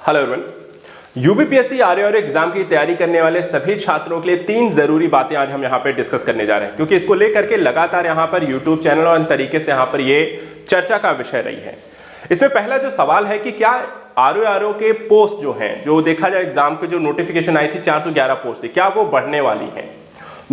Hello everyone, UPPSC RORO exam की तैयारी करने वाले सभी छात्रों के लिए 3 जरूरी बातें आज हम यहाँ पे डिस्कस करने जा रहे हैं, क्योंकि इसको लेकर के लगातार यहाँ पर यूट्यूब चैनल और तरीके से यहाँ पर ये चर्चा का विषय रही है। इसमें पहला जो सवाल है कि क्या आरओआरओ के पोस्ट जो हैं, जो देखा जाए एग्जाम के जो नोटिफिकेशन आई थी 411 पोस्ट थी, क्या वो बढ़ने वाली है।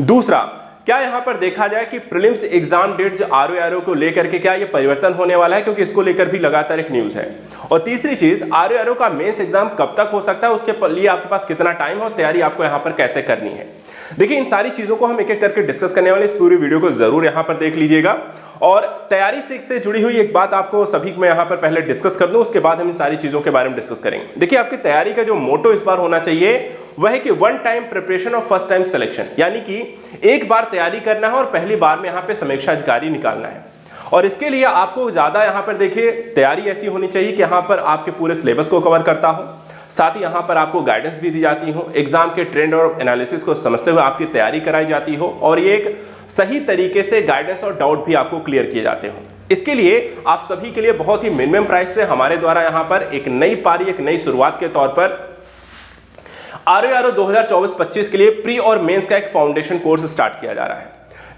दूसरा, क्या यहां पर देखा जाए कि प्रीलिम्स एग्जाम डेट जो आरओआरओ को लेकर के क्या ये परिवर्तन होने वाला है, क्योंकि इसको लेकर भी लगातार एक न्यूज है। और तीसरी चीज, आरओआरओ का मेंस एग्जाम कब तक हो सकता है, उसके लिए आपके पास कितना टाइम है और तैयारी आपको यहां पर कैसे करनी है। देखिए, इन सारी चीजों को हम एक एक करके डिस्कस करने वाले, इस पूरी वीडियो को जरूर यहां पर देख लीजिएगा। और तैयारी से जुड़ी हुई एक बात आपको सभी मैं यहां पर पहले डिस्कस कर दूं, उसके बाद हम इन सारी चीजों के बारे में डिस्कस करेंगे। देखिए, आपकी तैयारी का जो मोटो इस बार होना चाहिए वह है कि वन टाइम प्रिपरेशन और फर्स्ट टाइम सिलेक्शन, यानी कि एक बार तैयारी करना है और पहली बार में यहां पे समीक्षा अधिकारी निकालना है। और इसके लिए आपको ज्यादा यहां पर देखिए तैयारी ऐसी होनी चाहिए कि यहां पर आपके पूरे सिलेबस को कवर करता हो, साथ ही यहां पर आपको गाइडेंस भी दी जाती हो, एग्जाम के ट्रेंड और एनालिसिस को समझते हुए आपकी तैयारी कराई जाती हो, और ये एक सही तरीके से गाइडेंस और डाउट भी आपको क्लियर किए जाते हो। इसके लिए आप सभी के लिए बहुत ही मिनिमम प्राइस से हमारे द्वारा यहां पर एक नई पारी, एक नई शुरुआत के तौर पर आरओआरओ 2024-25 के लिए प्री और मेंस का एक फाउंडेशन कोर्स स्टार्ट किया जा रहा है,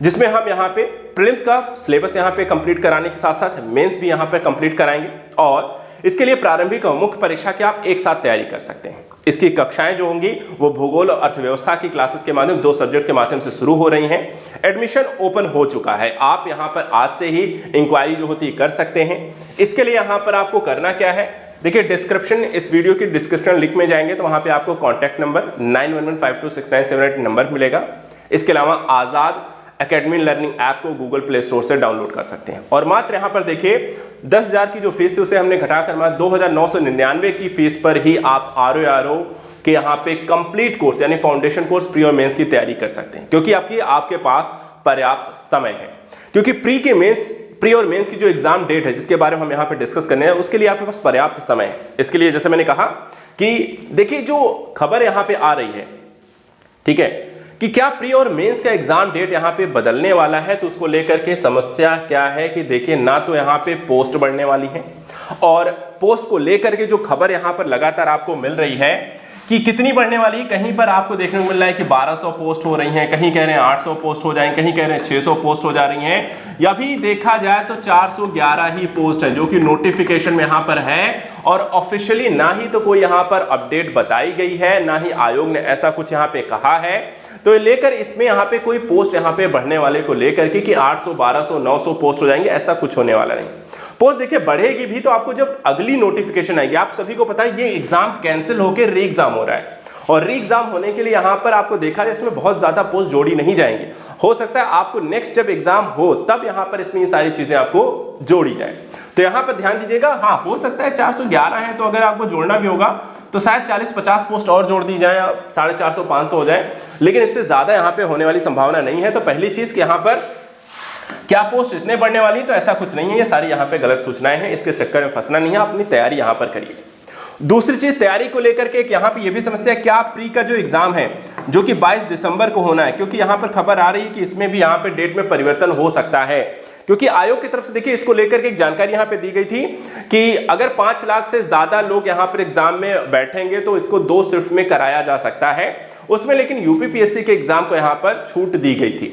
जिसमें हम यहां पे प्रीलिम्स का सिलेबस यहां पे कंप्लीट कराने के साथ साथ मेंस भी यहां पे कंप्लीट कराएंगे। और इसके लिए प्रारंभिक और मुख्य परीक्षा की आप एक साथ तैयारी कर सकते हैं। इसकी कक्षाएं जो होंगी वो भूगोल और अर्थव्यवस्था की क्लासेस के माध्यम 2 सब्जेक्ट के माध्यम से शुरू हो रही हैं। एडमिशन ओपन हो चुका है, आप यहां पर आज से ही इंक्वायरी जो होती है कर सकते हैं। इसके लिए यहां पर आपको करना क्या है, देखिए डिस्क्रिप्शन, इस वीडियो की डिस्क्रिप्शन लिंक में जाएंगे तो वहां पे आपको कॉन्टैक्ट नंबर 9115269778 नंबर मिलेगा। इसके अलावा आजाद एकेडमी लर्निंग ऐप को गूगल प्ले स्टोर से डाउनलोड कर सकते हैं। और मात्र यहां पर देखिए 10,000 की जो फीस थी उसे हमने घटाकर मात्र 2,999 की फीस पर ही आप आरओआरओ के यहां पे कंप्लीट कोर्स यानी फाउंडेशन कोर्स प्री और मेंस की तैयारी कर सकते हैं, क्योंकि आपके पास पर्याप्त समय है। क्योंकि प्री और मेंस की जो एग्जाम डेट है जिसके बारे में हम यहां पे डिस्कस करने हैं, उसके लिए आपके पास पर्याप्त समय है। इसके लिए जैसे मैंने कहा कि देखिए, जो खबर यहां पे आ रही है, ठीक है, कि क्या प्री और मेंस का एग्जाम डेट यहां पे बदलने वाला है, तो उसको लेकर के समस्या क्या है कि देखिए, ना तो यहां पे पोस्ट बढ़ने वाली है, और पोस्ट को लेकर के जो खबर यहां पर लगातार आपको मिल रही है कि कितनी बढ़ने वाली है, कहीं पर आपको देखने को मिल रहा है कि 1200 पोस्ट हो रही हैं, कहीं कह रहे हैं 800 पोस्ट हो जाएंगे, कहीं कह रहे हैं 600 पोस्ट हो जा रही हैं, या भी देखा जाए तो 411 ही पोस्ट है जो कि नोटिफिकेशन में यहां पर है। और ऑफिशियली ना ही तो कोई यहां पर अपडेट बताई गई है, ना ही आयोग ने ऐसा कुछ यहां पे कहा है। तो लेकर इसमें यहां पे कोई पोस्ट यहां पे बढ़ने वाले को लेकर के कि 800, 1200, 900 पोस्ट हो जाएंगे, ऐसा कुछ होने वाला नहीं। पोस्ट देखिए बढ़ेगी भी तो आपको जब अगली नोटिफिकेशन आएगी। आप सभी को पता है ये एग्जाम कैंसिल होकर री एग्जाम हो रहा है, और री एग्जाम होने के लिए यहां पर आपको देखा जाए इसमें बहुत ज्यादा पोस्ट जोड़ी नहीं जाएंगी। हो सकता है आपको नेक्स्ट जब एग्जाम हो तब यहां पर इसमें ये सारी चीजें आपको जोड़ी जाए। तो यहां पर ध्यान दीजिएगा, हाँ हो सकता है 411 है तो अगर आपको जोड़ना भी होगा तो शायद 40-50 पोस्ट और जोड़ दी जाए, 450-500 हो जाए, लेकिन इससे ज्यादा यहां पे होने वाली संभावना नहीं है। तो पहली चीज कि यहां पर क्या पोस्ट इतने बढ़ने वाली, तो ऐसा कुछ नहीं है, ये सारी यहां पे गलत सूचनाएं हैं, इसके चक्कर में फंसना नहीं है, अपनी तैयारी यहां पर करिए। दूसरी चीज, तैयारी को लेकर के यहां पे ये भी समस्या, क्या प्री का जो एग्जाम है जो कि 22 दिसंबर को होना है, क्योंकि यहां पर खबर आ रही है कि इसमें भी यहां पे डेट में परिवर्तन हो सकता है, क्योंकि आयोग की तरफ से देखिए इसको लेकर के एक जानकारी यहां पे दी गई थी कि अगर 5 लाख से ज्यादा लोग यहां पर एग्जाम में बैठेंगे तो इसको 2 शिफ्ट में कराया जा सकता है उसमें, लेकिन यूपीपीएससी के एग्जाम को यहां पर छूट दी गई थी।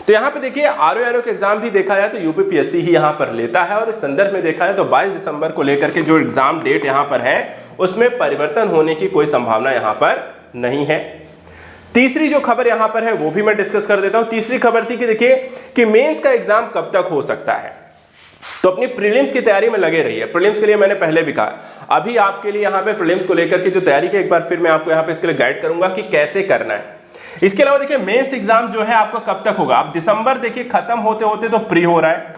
तो यहां पे देखिए आरओआरओ के एग्जाम भी देखा जाए तो यूपीपीएससी ही यहां पर लेता है, और इस संदर्भ में देखा जाए तो 22 दिसंबर को लेकर के जो एग्जाम डेट यहां पर है उसमें परिवर्तन होने की कोई संभावना यहां पर नहीं है। तीसरी जो खबर यहां पर है वो भी मैं डिस्कस कर देता हूं। तीसरी खबर थी कि देखिए कि मेंस का एग्जाम कब तक हो सकता है, तो अपनी प्रीलिम्स की तैयारी में लगे रहिए। प्रीलिम्स के लिए मैंने पहले भी कहा, अभी आपके लिए यहां पे प्रीलिम्स को लेकर के जो तैयारी की एक बार फिर मैं आपको यहां पे इसके लिए गाइड करूंगा कि कैसे करना है। इसके अलावा देखिए मेंस एग्जाम जो है आपका कब तक होगा, अब दिसंबर देखिए खत्म होते होते तो प्री हो रहा है,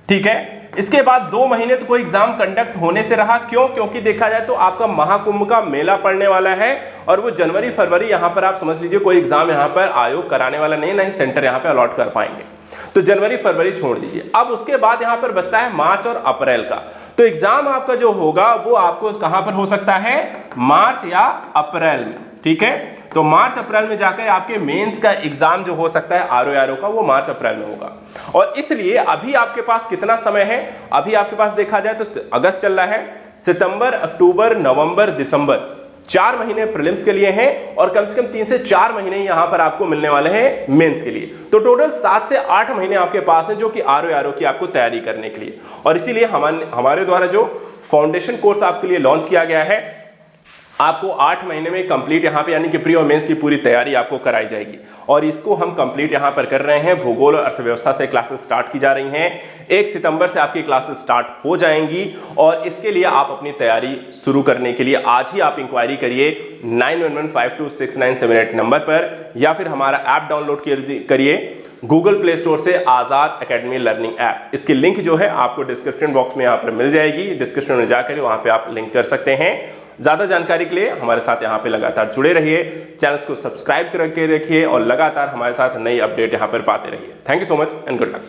ठीक है, इसके बाद 2 महीने तो कोई एग्जाम कंडक्ट होने से रहा, क्यों, क्योंकि देखा जाए तो आपका महाकुंभ का मेला पड़ने वाला है, और वो जनवरी फरवरी यहां पर आप समझ लीजिए कोई एग्जाम यहां पर आयोग कराने वाला नहीं, ना ही सेंटर यहां पर अलॉट कर पाएंगे, तो जनवरी फरवरी छोड़ दीजिए। अब उसके बाद यहां पर बचता है मार्च और अप्रैल का, तो एग्जाम आपका जो होगा वो आपको कहां पर हो सकता है, मार्च या अप्रैल में, ठीक है। तो मार्च अप्रैल में जाकर आपके मेंस का एग्जाम जो हो सकता है आरओआरओ का वो मार्च अप्रैल में होगा। और इसलिए अभी आपके पास कितना समय है, अभी आपके पास देखा जाए तो अगस्त चल रहा है, सितंबर, अक्टूबर, नवंबर, दिसंबर 4 महीने प्रीलिम्स के लिए हैं और कम से कम 3 से 4 महीने यहां पर आपको मिलने वाले हैं मेंस के लिए। तो टोटल 7 से 8 महीने आपके पास हैं जो कि आरओ की आपको तैयारी करने के लिए। और इसीलिए हमारे द्वारा जो फाउंडेशन कोर्स आपके लिए लॉन्च किया गया है, आपको 8 महीने में कंप्लीट यहां पे यानी कि प्री और मेंस की पूरी तैयारी आपको कराई जाएगी। और इसको हम कंप्लीट यहां पर कर रहे हैं। भूगोल और अर्थव्यवस्था से क्लासेस स्टार्ट की जा रही हैं। 1 सितंबर से आपकी क्लासेस स्टार्ट हो जाएंगी और इसके लिए आप अपनी तैयारी शुरू करने के लिए आज ही आप इंक्वायरी करिए 9115269778 नंबर पर, या फिर हमारा ऐप डाउनलोड करिए गूगल प्ले स्टोर से, आजाद एकेडमी लर्निंग ऐप। इसकी लिंक जो है आपको डिस्क्रिप्शन बॉक्स में यहां पर मिल जाएगी। डिस्क्रिप्शन में जाकर वहां पे आप लिंक कर सकते हैं। ज्यादा जानकारी के लिए हमारे साथ यहां पे लगातार जुड़े रहिए, चैनल्स को सब्सक्राइब करके रखिए और लगातार हमारे साथ नई अपडेट यहां पर पाते रहिए। Thank you so much and good luck.